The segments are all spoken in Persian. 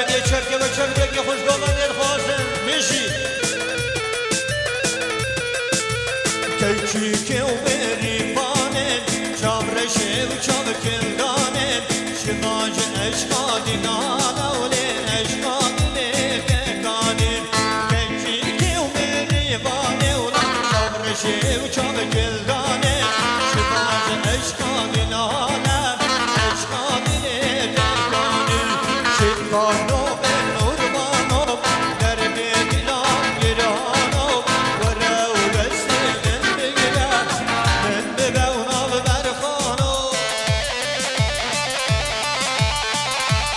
یه چرکه و چرکه که خوشگاه درخوازم میشی کیکی که او بری پانه چابرشه و چاب کلدانه شماج اشقادی نانوله اشقادی لکانه کیکی که او بری پانه چابرشه و چاب کلدانه شماج اشقادی نانه اشقادی لکانه شمانو به نورمانو در بیدلان گرانو ورو بسته من بگیرم من ببونم برخانو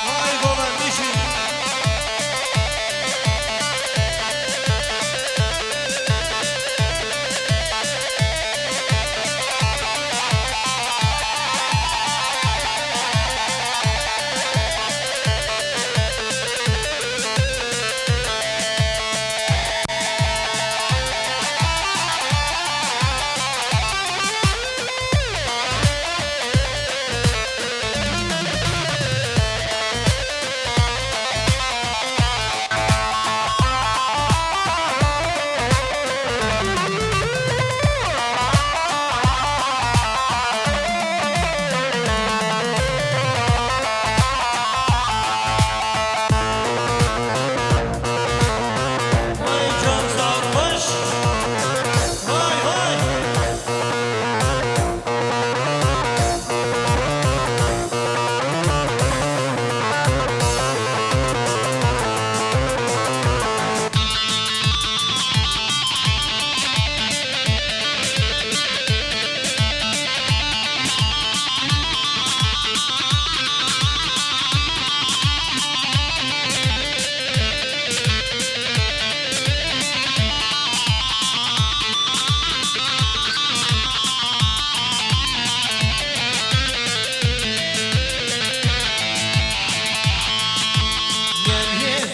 های بابا میشی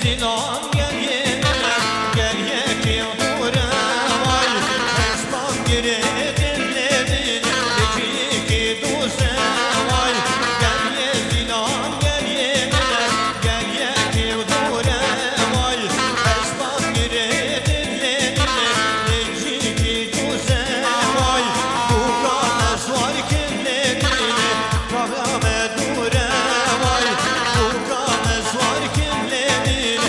Zinon geriye geriye ki dura vay Esman gire dinledin ki duse vay geriye zinon geriye geriye ki dura vay Esman gire dinledin ki duse vay bu kanas var kimledin Kavrame dura vay bu kanas var kimledin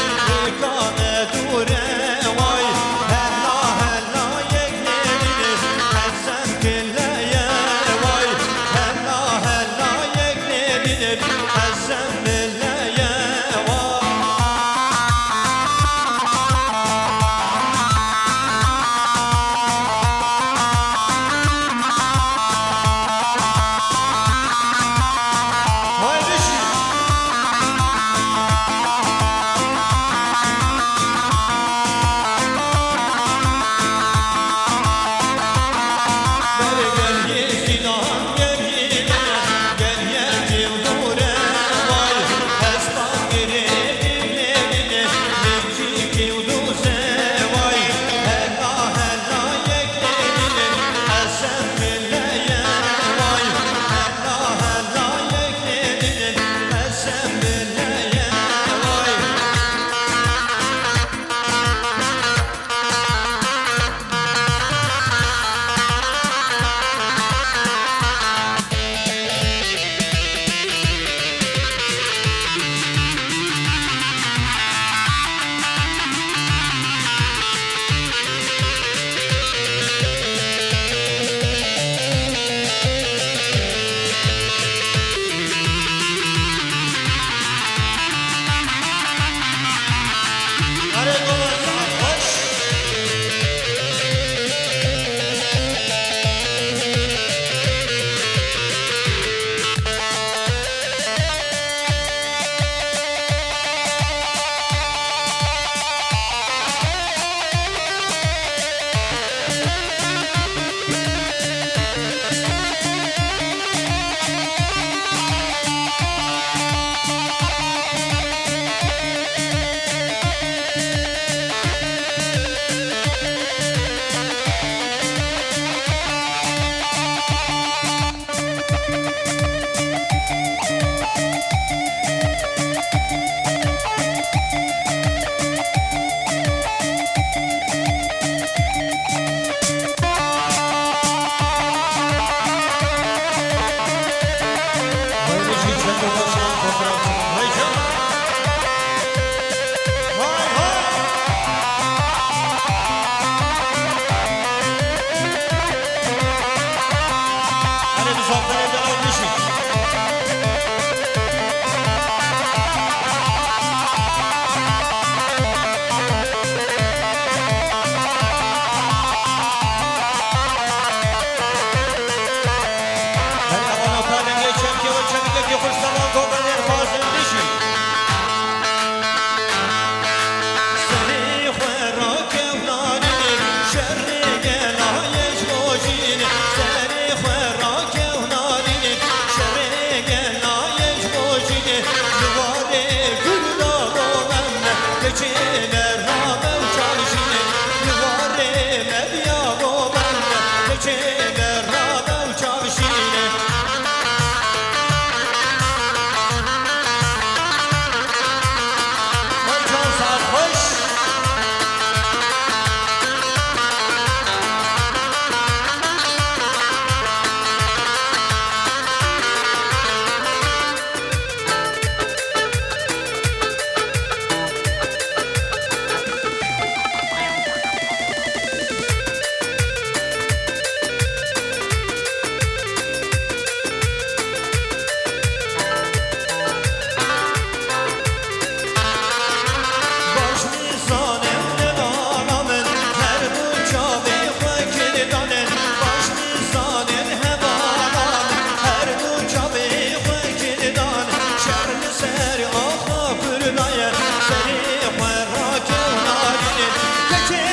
دایه سری خورا که نارینه کچه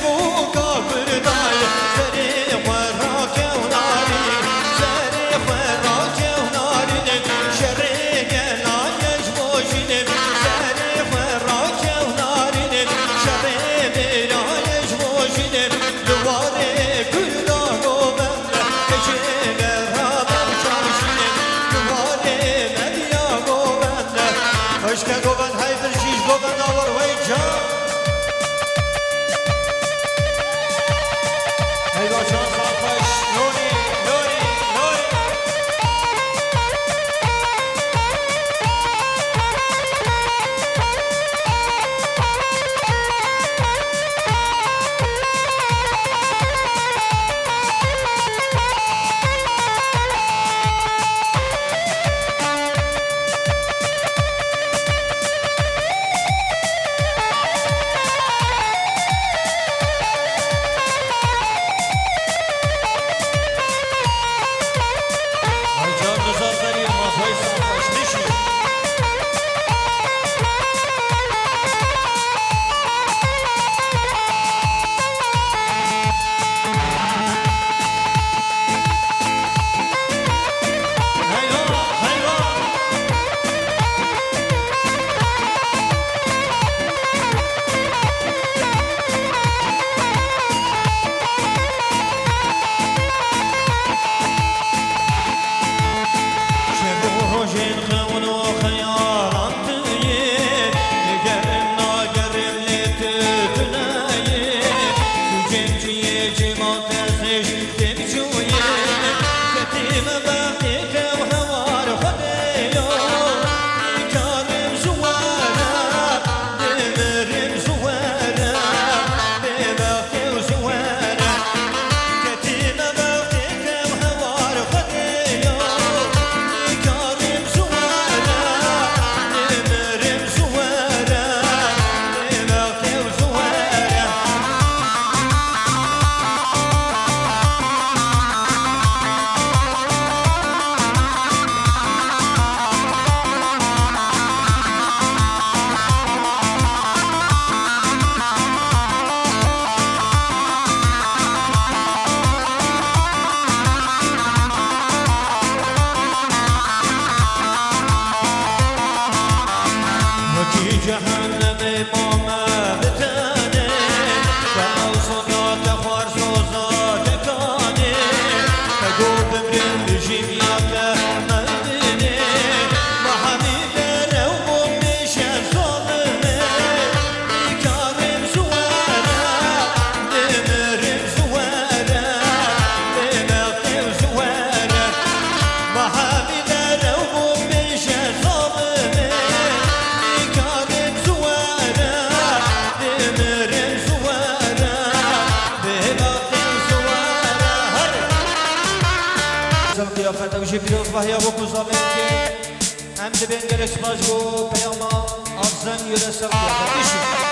بو کافر دایه سری خورا که نارینه سری خورا که نارینه شری گلایش باشینه سری خورا که نارینه شری بیرایش باشینه دواره گلدا گوبنده کچه برابر چاشینه دواره مدیا گوبنده Hoşka goban haydır şiş goban olur vay can Hey başan sarpaş Nuri Nuri Nuri جهنم امام بتانه و صدات خارج وزاد کانه بگو بمرم بجیم یا که مردنه و حبیب رو بمیشه ظالمه بیکارم زواره بمرم زواره بمقتم زواره و حبیب رو بمیشه ظالمه قیافت اوشی پیروز بحیا و کزامن که هم دبین گرش باز و پیاما آرزن یورسل قیافت ایشی